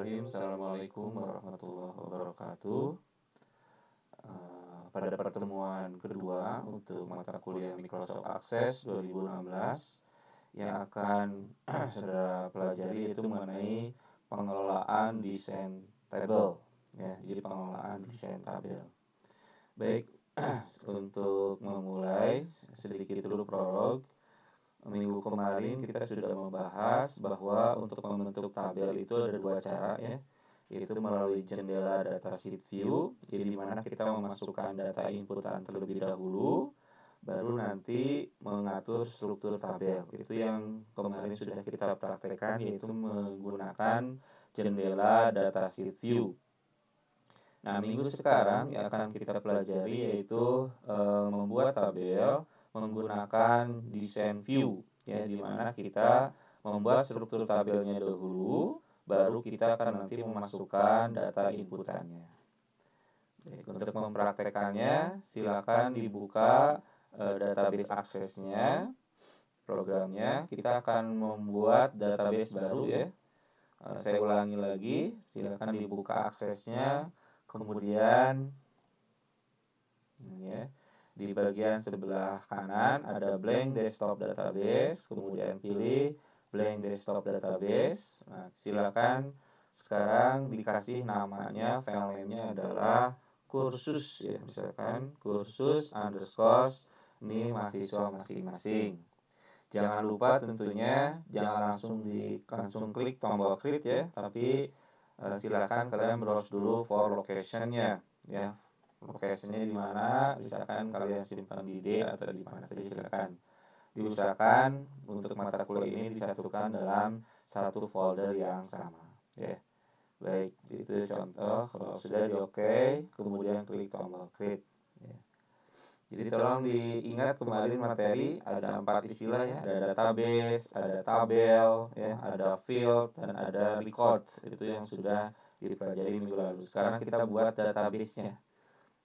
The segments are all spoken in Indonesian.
Bismillahirrahmanirrahim. Assalamualaikum warahmatullahi wabarakatuh. Pada pertemuan kedua untuk mata kuliah Microsoft Access 2016 yang akan saudara pelajari yaitu mengenai pengelolaan desain tabel. Ya, jadi pengelolaan desain tabel. Baik, untuk memulai sedikit dulu prolog. Minggu kemarin kita sudah membahas bahwa untuk membentuk tabel itu ada dua cara, ya, yaitu melalui jendela data sheet view, jadi di mana kita memasukkan data inputan terlebih dahulu, baru nanti mengatur struktur tabel. Itu yang kemarin sudah kita praktekkan, yaitu menggunakan jendela data sheet view. Nah, minggu sekarang yang akan kita pelajari yaitu membuat tabel menggunakan desain view, ya, di mana kita membuat struktur tabelnya dahulu, baru kita akan nanti memasukkan data inputannya. Baik, untuk mempraktekannya, silakan dibuka database aksesnya, programnya. Kita akan membuat database baru, ya. Saya ulangi lagi, silakan dibuka aksesnya, kemudian ya, di bagian sebelah kanan ada blank desktop database, kemudian pilih blank desktop database. Nah, silakan sekarang dikasih namanya, file name-nya adalah kursus, ya, misalkan kursus underscore ini mahasiswa masing-masing. Jangan lupa tentunya jangan langsung klik tombol create, ya, tapi silakan kalian browse dulu for location-nya, ya. Location-nya di mana, misalkan kalian simpan di D atau di mana saja, silakan. Diusahakan untuk mata kuliah ini disatukan dalam satu folder yang sama, ya. Baik, itu contoh. Kalau sudah di oke, kemudian klik tombol create, ya. Jadi tolong diingat kemarin materi ada 4 istilah, ya, ada database, ada tabel, ya, ada field, dan ada record. Itu yang sudah dipelajari minggu lalu. Sekarang kita buat database-nya.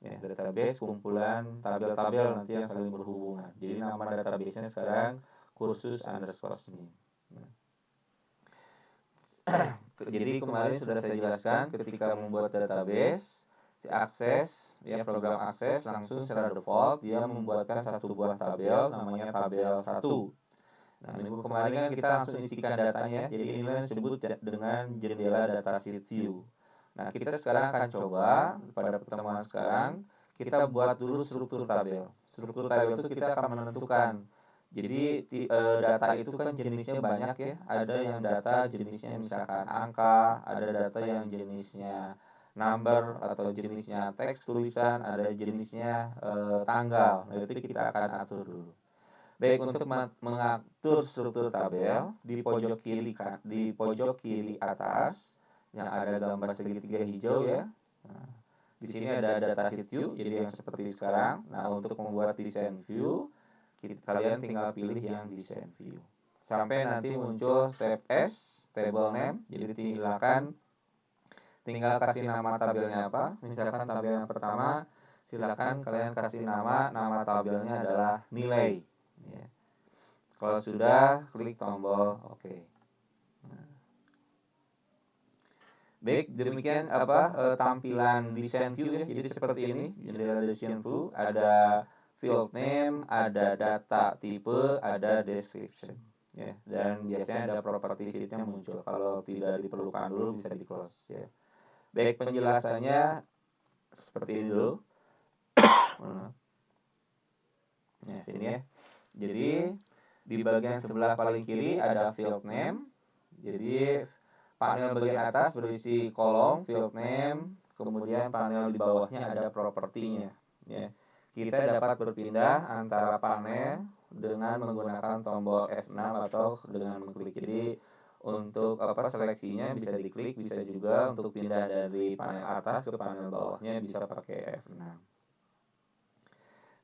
Ya, database kumpulan tabel-tabel nanti yang saling berhubungan. Jadi nama database-nya sekarang kursus underscore ini. Jadi kemarin sudah saya jelaskan ketika membuat database, si akses, ya, program akses langsung secara default dia membuatkan satu buah tabel namanya tabel 1. Nah, minggu kemarin kan kita langsung isikan datanya, jadi inilah disebut dengan jendela data sheet view. Nah, kita sekarang akan coba pada pertemuan sekarang kita buat dulu struktur tabel. Struktur tabel itu kita akan menentukan. Jadi data itu kan jenisnya banyak, ya. Ada yang data jenisnya misalkan angka, ada data yang jenisnya number atau jenisnya teks tulisan, ada jenisnya tanggal. Nah, itu kita akan atur dulu. Baik, untuk mengatur struktur tabel di pojok kiri atas yang ada gambar segitiga hijau, ya. Nah, di sini ada data sheet view, jadi yang seperti sekarang. Nah, untuk membuat desain view, kalian tinggal pilih yang desain view. Sampai nanti muncul step S, table name. Jadi tinggal kasih nama tabelnya apa. Misalkan tabel yang pertama, silakan kalian kasih nama tabelnya adalah nilai, ya. Kalau sudah, klik tombol oke. Baik, demikian tampilan desain view, ya. Jadi seperti ini, jendela desain view, ada field name, ada data tipe, ada description, ya. Dan biasanya ada property sheet-nya muncul. Kalau tidak diperlukan dulu bisa di close, ya. Baik, penjelasannya seperti ini dulu. Nah, sini, ya. Jadi di bagian sebelah paling kiri ada field name. Jadi panel bagian atas berisi kolom field name, kemudian panel di bawahnya ada propertinya, ya. Kita dapat berpindah antara panel dengan menggunakan tombol F6 atau dengan mengklik. Jadi untuk seleksinya bisa diklik, bisa juga untuk pindah dari panel atas ke panel bawahnya bisa pakai F6.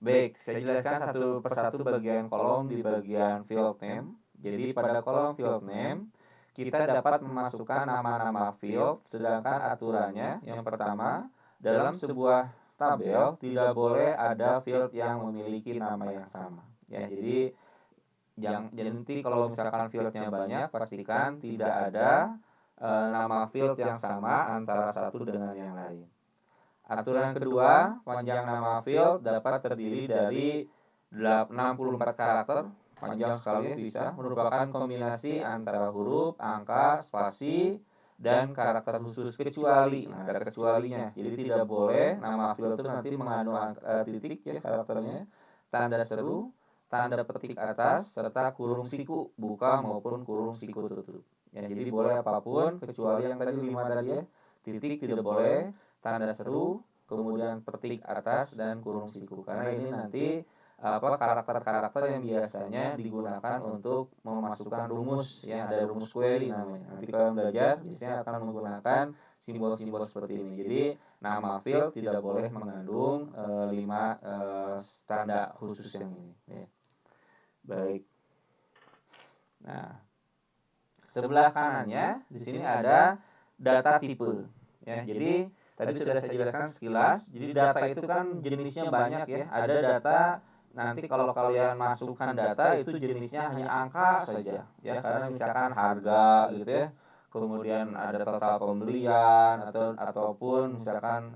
Baik, saya jelaskan satu persatu bagian kolom di bagian field name. Jadi pada kolom field name kita dapat memasukkan nama-nama field, sedangkan aturannya yang pertama, dalam sebuah tabel tidak boleh ada field yang memiliki nama yang sama, ya. Jadi nanti kalau misalkan fieldnya banyak, pastikan tidak ada nama field yang sama antara satu dengan yang lain. Aturan kedua, panjang nama field dapat terdiri dari 64 karakter, panjang sekali bisa, merupakan kombinasi antara huruf, angka, spasi, dan karakter khusus kecuali. Nah, ada kecualinya. Jadi tidak boleh nama field itu nanti mengandung titik ya karakternya, tanda seru, tanda petik atas, serta kurung siku buka maupun kurung siku tutup. Ya, jadi boleh apapun kecuali yang tadi 5 tadi ya. Titik tidak boleh, tanda seru, kemudian petik atas dan kurung siku. Karena ini nanti karakter-karakter yang biasanya digunakan untuk memasukkan rumus ya, ada rumus query namanya. Nanti kalian belajar biasanya akan menggunakan simbol-simbol seperti ini. Jadi nama field tidak boleh mengandung 5 tanda khusus yang ini ya. Baik. Nah, sebelah kanannya di sini ada data tipe ya. Jadi tadi sudah saya jelaskan sekilas. Jadi data itu kan jenisnya banyak ya. Ada data nanti kalau kalian masukkan data itu jenisnya hanya angka saja ya, karena misalkan harga gitu ya. Kemudian ada total pembelian ataupun misalkan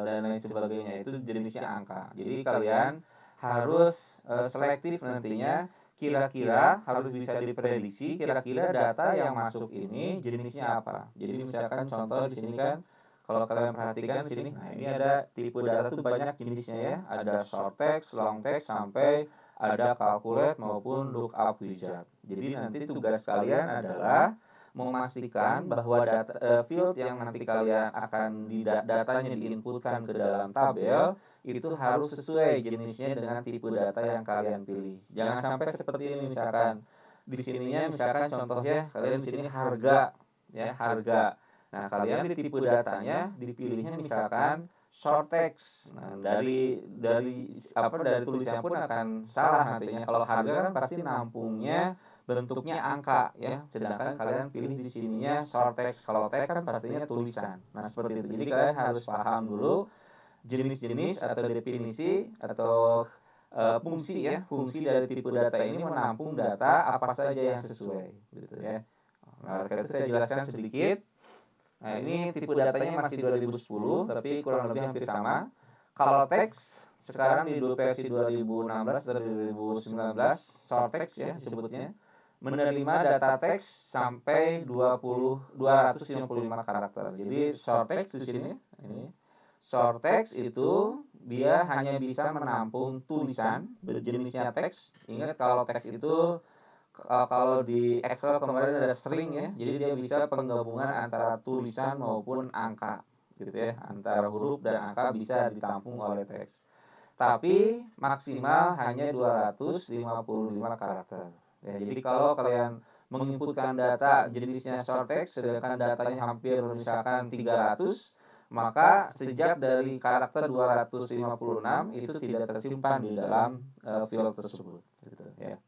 dan lain sebagainya, itu jenisnya angka. Jadi kalian harus selektif nantinya, kira-kira harus bisa diprediksi kira-kira data yang masuk ini jenisnya apa. Jadi misalkan contoh di sini kan, kalau kalian perhatikan di sini, nah ini ada tipe data tuh banyak jenisnya ya. Ada short text, long text, sampai ada calculate maupun lookup wizard. Jadi nanti tugas kalian adalah memastikan bahwa field yang nanti kalian akan datanya diinputkan ke dalam tabel itu harus sesuai jenisnya dengan tipe data yang kalian pilih. Jangan sampai seperti ini, misalkan di sininya misalkan contohnya kalian di sini harga ya, harga. Nah, kalian di tipe datanya dipilihnya misalkan short text. Nah, dari tulisannya pun akan salah nantinya. Kalau harga kan pasti nampungnya bentuknya angka ya, sedangkan kalian pilih di sininya short text. Kalau text kan pastinya tulisan. Nah, seperti itu. Jadi kalian harus paham dulu jenis-jenis atau definisi atau fungsi ya, fungsi dari tipe data ini menampung data apa saja yang sesuai gitu ya. Nah, itu saya jelaskan sedikit. Nah, ini tipe datanya masih 2010 tapi kurang lebih hampir sama. Kalau teks sekarang di versi 2016 dan 2019 short text ya disebutnya, menerima data teks sampai 255 karakter. Jadi short text di sini ini short text itu dia hanya bisa menampung tulisan berjenisnya teks. Ingat kalau teks itu kalau di Excel kemarin ada string ya, jadi dia bisa penggabungan antara tulisan maupun angka gitu ya, antara huruf dan angka bisa ditampung oleh teks. Tapi maksimal hanya 255 karakter. Ya, jadi kalau kalian menginputkan data jenisnya short text sedangkan datanya hampir misalkan 300, maka sejak dari karakter 256 itu tidak tersimpan di dalam field tersebut gitu ya.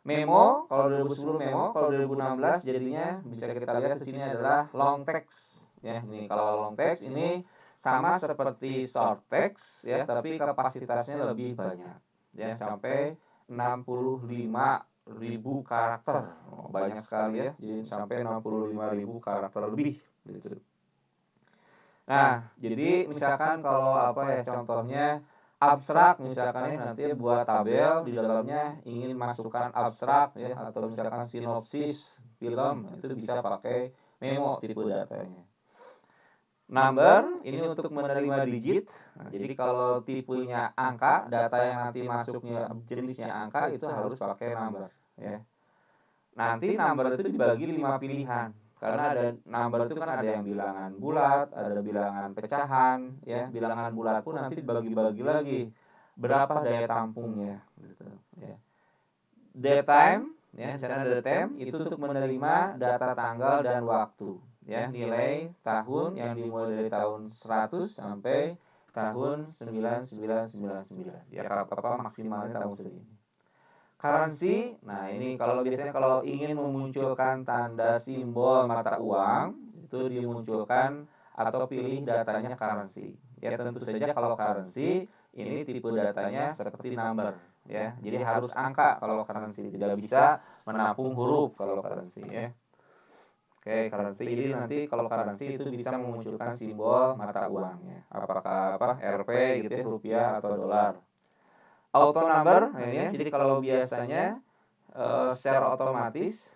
Memo, kalau 2010 memo, kalau 2016 jadinya bisa kita lihat di sini adalah long text. Ya, ini kalau long text ini sama seperti short text ya, tapi kapasitasnya lebih banyak. Ya, sampai 65.000 karakter. Oh, banyak sekali ya. Jadi sampai 65.000 karakter lebih gitu. Nah, jadi misalkan kalau contohnya abstrak misalkan ya, nanti buat tabel di dalamnya ingin masukkan abstrak ya, atau misalkan sinopsis film, itu bisa pakai memo tipe datanya. Number ini untuk menerima digit. Nah, jadi kalau tipenya angka, data yang nanti masuknya jenisnya angka, itu harus pakai number ya. Nanti number itu dibagi 5 pilihan. Karena ada number itu kan ada yang bilangan bulat, ada bilangan pecahan, ya. Bilangan bulat pun nanti dibagi-bagi lagi berapa daya tampungnya gitu ya. Datetime ya, misalnya datetime itu untuk menerima data tanggal dan waktu ya, nilai tahun yang dimulai dari tahun 100 sampai tahun 9999 ya, maksimalnya tahun segini. Currency, nah ini kalau biasanya kalau ingin memunculkan tanda simbol mata uang itu dimunculkan atau pilih datanya currency. Ya tentu saja kalau currency ini tipe datanya seperti number ya. Jadi harus angka kalau currency, tidak bisa menampung huruf kalau currency ya. Oke, currency. Jadi nanti kalau currency itu bisa memunculkan simbol mata uangnya. Apakah Rp gitu ya, rupiah atau dolar. Auto number, nah ini ya. Jadi kalau biasanya secara otomatis,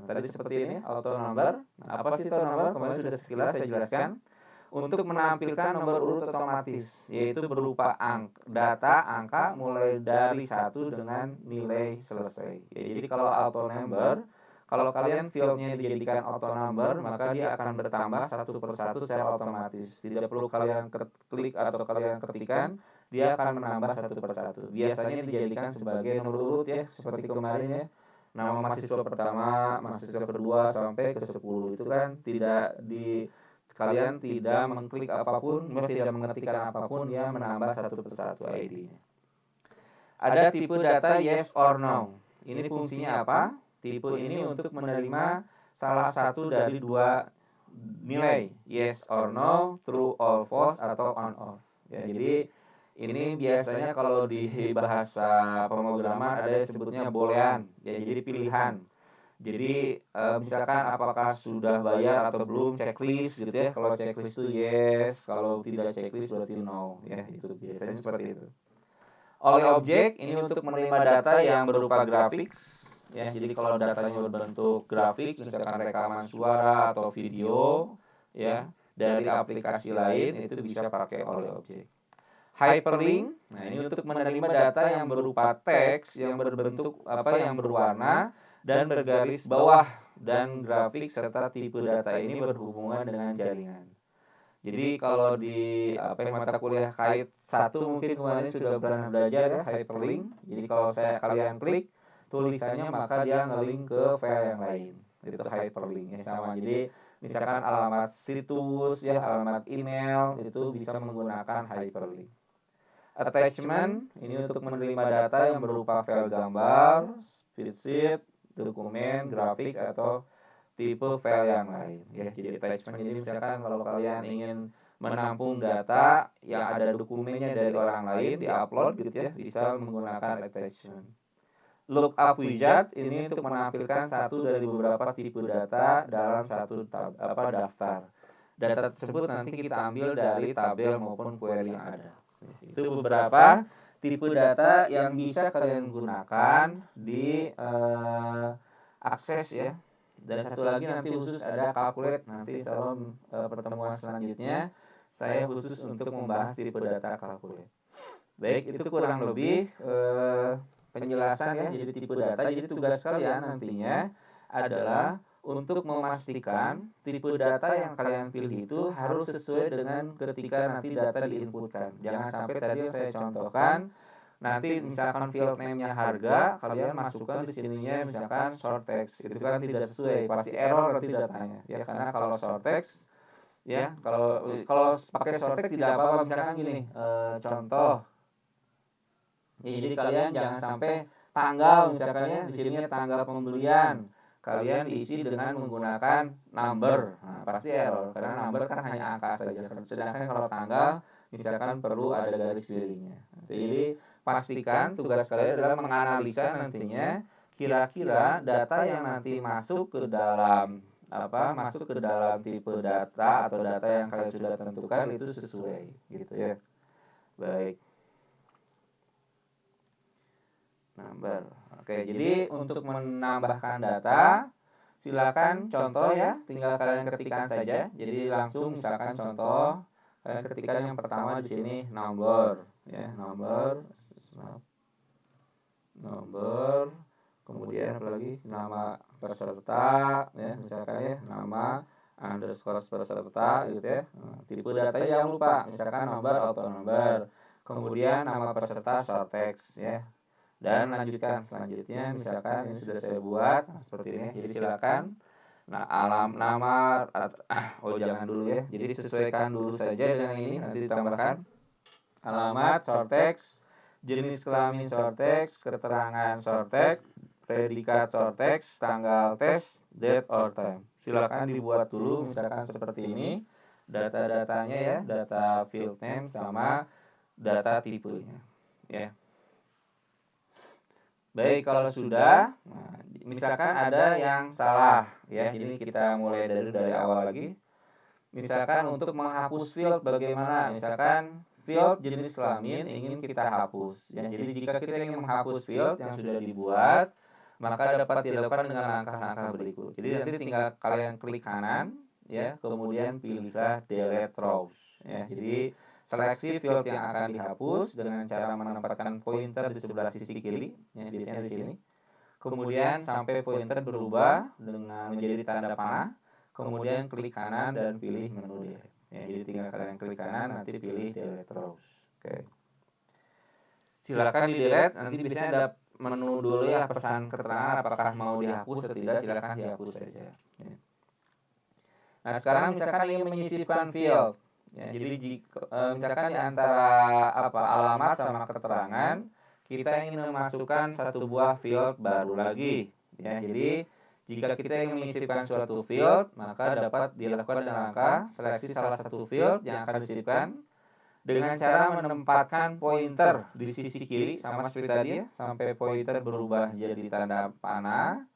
tadi seperti ini auto number. Nah, apa sih auto number? Kemarin sudah sekilas saya jelaskan. Untuk menampilkan nomor urut otomatis, yaitu berupa data angka mulai dari 1 dengan nilai selesai. Ya, jadi kalau auto number, kalau kalian fieldnya dijadikan auto number, maka dia akan bertambah satu persatu secara otomatis. Tidak perlu kalian klik atau kalian ketikkan, dia akan menambah satu persatu. Biasanya dijadikan sebagai nomor urut ya, seperti kemarin ya. Nama mahasiswa pertama, mahasiswa kedua sampai ke 10 itu kan kalian tidak mengklik apapun, tidak mengetikkan apapun, dia menambah satu persatu ID-nya. Ada tipe data yes or no. Ini fungsinya apa? Tipe ini untuk menerima salah satu dari dua nilai, yes or no, true or false, atau on off. Ya, jadi ini biasanya kalau di bahasa pemrograman ada yang sebutnya boolean. Ya, jadi pilihan. Jadi misalkan apakah sudah bayar atau belum, checklist gitu ya. Kalau checklist itu yes, kalau tidak checklist berarti no ya. Itu biasanya seperti itu. Oleh objek ini untuk menerima data yang berupa grafik ya. Jadi kalau datanya berbentuk grafik, misalkan rekaman suara atau video ya dari aplikasi lain, itu bisa pakai oleh objek. Hyperlink, nah ini untuk menerima data yang berupa teks yang berbentuk yang berwarna dan bergaris bawah dan grafik, serta tipe data ini berhubungan dengan jaringan. Jadi kalau di mata kuliah kait 1 mungkin kemarin sudah pernah belajar ya hyperlink. Jadi kalau kalian klik tulisannya, maka dia ngelink ke file yang lain. Itu hyperlink ya, sama. Jadi misalkan alamat situs ya, alamat email itu bisa menggunakan hyperlink. Attachment ini untuk menerima data yang berupa file gambar, spreadsheet, dokumen, grafik, atau tipe file yang lain ya. Jadi attachment, jadi misalkan kalau kalian ingin menampung data yang ada dokumennya dari orang lain, diupload gitu ya, bisa menggunakan attachment. Lookup wizard ini untuk menampilkan satu dari beberapa tipe data dalam satu daftar. Data tersebut nanti kita ambil dari tabel maupun query yang ada. Itu beberapa tipe data yang bisa kalian gunakan di akses ya. Dan satu lagi nanti khusus ada calculate. Nanti dalam pertemuan selanjutnya saya khusus untuk membahas tipe data calculate. Baik, itu kurang lebih penjelasan ya. Jadi tipe data. Jadi tugas kalian nantinya adalah untuk memastikan tipe data yang kalian pilih itu harus sesuai dengan ketika nanti data diinputkan. Jangan sampai tadi yang saya contohkan, nanti misalkan field name-nya harga, kalian masukkan di sininya misalkan short text. Itu kan tidak sesuai, pasti error nanti datanya. Ya, karena kalau short text ya, kalau pakai short text tidak apa-apa. Misalkan gini, contoh. Ya, jadi kalian jangan sampai tanggal misalkan ya, di sini tanggal pembelian. Kalian isi dengan menggunakan number. Nah, pasti error karena number kan hanya angka saja. Sedangkan kalau tanggal misalkan perlu ada garis miringnya. Jadi pastikan tugas kalian adalah menganalisa nantinya kira-kira data yang nanti masuk ke dalam tipe data atau data yang kalian sudah tentukan itu sesuai gitu ya. Baik. Number. Oke, jadi untuk menambahkan data, silakan contoh ya, tinggal kalian ketikkan saja. Jadi langsung misalkan contoh, kalian ketikkan yang pertama di sini number, ya, number, kemudian apalagi nama peserta, ya, misalkan ya, nama underscore peserta gitu ya. Tipe datanya jangan lupa, misalkan number auto number, kemudian nama peserta short text ya. Dan lanjutkan selanjutnya, misalkan ini sudah saya buat seperti ini. Jadi silakan jangan dulu ya. Jadi sesuaikan dulu saja dengan ini, nanti ditambahkan alamat short text, jenis kelamin short text, keterangan short text, predikat short text, tanggal tes, date or time. Silakan dibuat dulu misalkan seperti ini. Data-datanya ya, data field name sama data tipenya ya. Baik, kalau sudah, nah, misalkan ada yang salah ya. Jadi kita mulai dari awal lagi. Misalkan untuk menghapus field bagaimana? Misalkan field jenis kelamin ingin kita hapus ya. Jadi jika kita ingin menghapus field yang sudah dibuat, maka dapat dilakukan dengan langkah-langkah berikut. Jadi nanti tinggal kalian klik kanan ya, kemudian pilihlah delete rows ya. Jadi seleksi field yang akan dihapus dengan cara menempatkan pointer di sebelah sisi kiri ya, biasanya di sini. Kemudian sampai pointer berubah dengan menjadi tanda panah. Kemudian klik kanan dan pilih menu delete. Ya, jadi tinggal kalian klik kanan, nanti pilih delete rows. Oke. Silakan di delete, nanti biasanya ada menu dulu ya, pesan keterangan apakah mau dihapus atau tidak, silakan dihapus saja. Ya. Nah, sekarang misalkan ingin menyisipkan field. Ya, jadi misalkan di antara alamat sama keterangan, kita ingin memasukkan satu buah field baru lagi. Ya, jadi jika kita ingin menyisipkan suatu field, maka dapat dilakukan dengan langkah seleksi salah satu field yang akan disisipkan dengan cara menempatkan pointer di sisi kiri sama seperti tadi ya, sampai pointer berubah jadi tanda panah.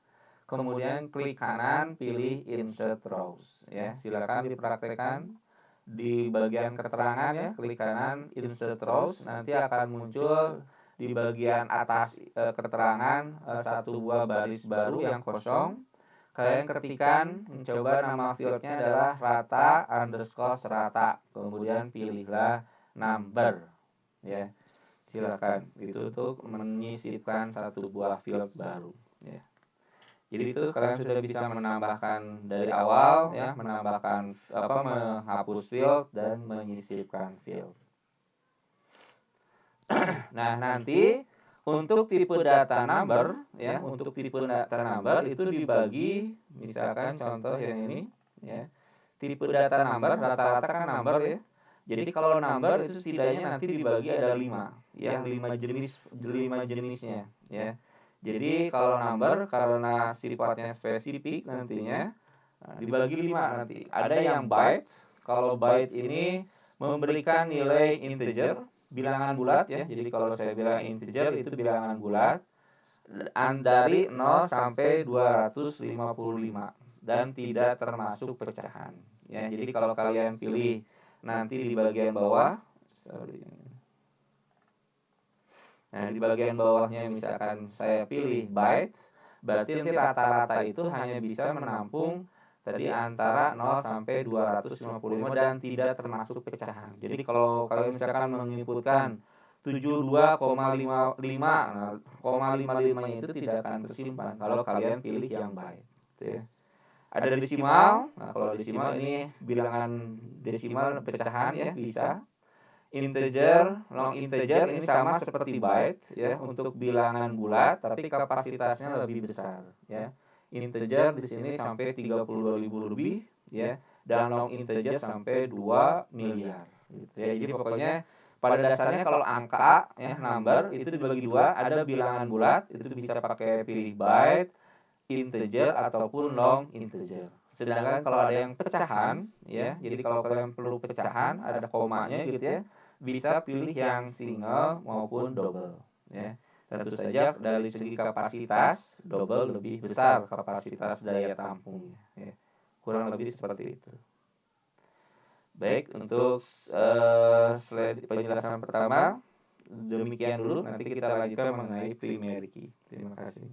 Kemudian klik kanan, pilih insert rows ya. Silakan dipraktekkan di bagian keterangan ya, klik kanan insert rows, nanti akan muncul di bagian atas keterangan satu buah baris baru yang kosong. Kalian ketikkan, mencoba nama fieldnya adalah rata underscore rata, kemudian pilihlah number ya. Silakan, itu untuk menyisipkan satu buah field baru ya. Jadi itu kalian sudah bisa menambahkan dari awal ya, menambahkan menghapus field dan menyisipkan field. Nah, nanti untuk tipe data number ya, untuk tipe data number itu dibagi, misalkan contoh yang ini ya. Tipe data number rata-rata kan number ya. Jadi kalau number itu setidaknya nanti dibagi ada 5 ya, 5 jenisnya ya. Jadi kalau number karena sifatnya spesifik nantinya dibagi 5 nanti. Ada yang byte. Kalau byte ini memberikan nilai integer, bilangan bulat ya. Jadi kalau saya bilang integer itu bilangan bulat dari 0 sampai 255 dan tidak termasuk pecahan. Ya, jadi kalau kalian pilih nanti di bagian bawah, nah di bagian bawahnya misalkan saya pilih bytes, berarti nanti rata-rata itu hanya bisa menampung tadi antara 0 sampai 255 dan tidak termasuk pecahan. Jadi kalau kalian misalkan menginputkan 72,55, nah 0,55 itu tidak akan tersimpan kalau kalian pilih yang byte. Gitu ya. Ada desimal, nah kalau desimal ini bilangan desimal pecahan ya bisa. Integer, long integer ini sama seperti byte ya untuk bilangan bulat tapi kapasitasnya lebih besar ya. Integer di sini sampai 32.000 lebih ya, dan long integer sampai 2 miliar gitu ya. Jadi pokoknya pada dasarnya kalau angka ya number itu dibagi dua, ada bilangan bulat itu bisa pakai pilih byte, integer ataupun long integer. Sedangkan kalau ada yang pecahan ya, jadi kalau kalian perlu pecahan ada komanya gitu ya, bisa pilih yang single maupun double ya. Tentu saja dari segi kapasitas double lebih besar kapasitas daya tampungnya ya. Kurang lebih seperti itu. Baik, untuk slide penjelasan pertama demikian dulu, nanti kita lanjutkan mengenai primary key. Terima kasih.